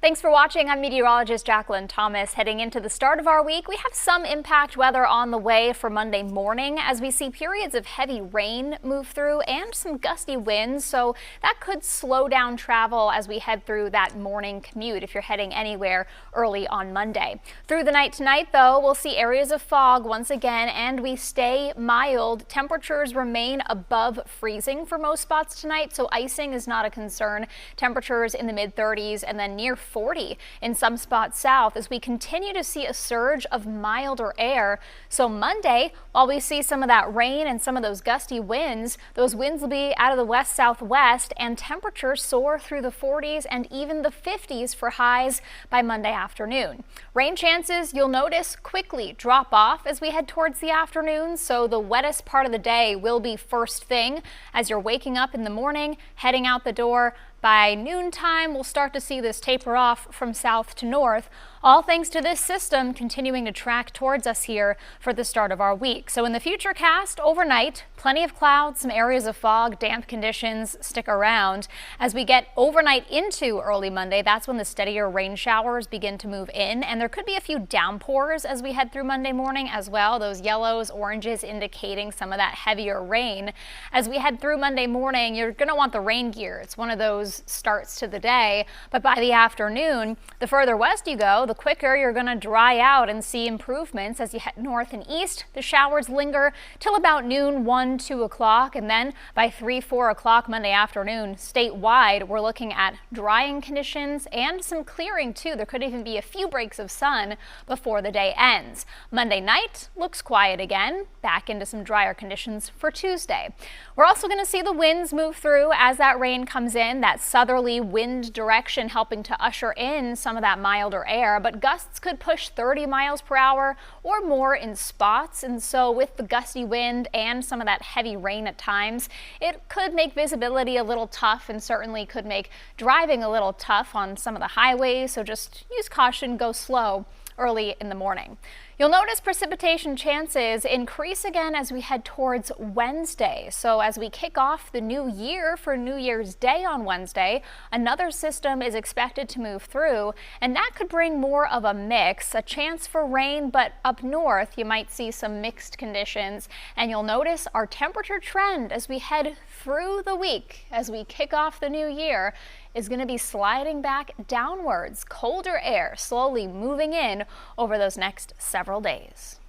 Thanks for watching. I'm meteorologist Jacqueline Thomas. Heading into the start of our week, we have some impact weather on the way for Monday morning as we see periods of heavy rain move through and some gusty winds. So that could slow down travel as we head through that morning commute if you're heading anywhere early on Monday. Through the night tonight, though, we'll see areas of fog once again and we stay mild. Temperatures remain above freezing for most spots tonight, so icing is not a concern. Temperatures in the mid-30s and then near 40 in some spots south as we continue to see a surge of milder air. So Monday, while we see some of that rain and some of those gusty winds, those winds will be out of the west-southwest and temperatures soar through the 40s and even the 50s for highs by Monday afternoon. Rain chances, you'll notice, quickly drop off as we head towards the afternoon, so the wettest part of the day will be first thing as you're waking up in the morning, heading out the door. By noontime, we'll start to see this taper off from south to north, all thanks to this system continuing to track towards us here for the start of our week. So in the futurecast, overnight, plenty of clouds, some areas of fog, damp conditions stick around. As we get overnight into early Monday, that's when the steadier rain showers begin to move in, and there could be a few downpours as we head through Monday morning as well. Those yellows, oranges indicating some of that heavier rain. As we head through Monday morning, you're going to want the rain gear. It's one of those starts to the day, but by the afternoon, the further west you go, the quicker you're going to dry out and see improvements as you head north and east. The showers linger till about noon, 1, 2 o'clock, and then by 3, 4 o'clock Monday afternoon, statewide, we're looking at drying conditions and some clearing too. There could even be a few breaks of sun before the day ends. Monday night looks quiet again, back into some drier conditions for Tuesday. We're also going to see the winds move through as that rain comes in, that southerly wind direction helping to usher in some of that milder air, but gusts could push 30 miles per hour or more in spots. And so with the gusty wind and some of that heavy rain at times, it could make visibility a little tough and certainly could make driving a little tough on some of the highways. So just use caution, go slow early in the morning. You'll notice precipitation chances increase again as we head towards Wednesday. So as we kick off the new year for New Year's Day on Wednesday, another system is expected to move through, and that could bring more of a mix, a chance for rain, but up north you might see some mixed conditions. And you'll notice our temperature trend as we head through the week, as we kick off the new year, is going to be sliding back downwards. Colder air slowly moving in over those next several days.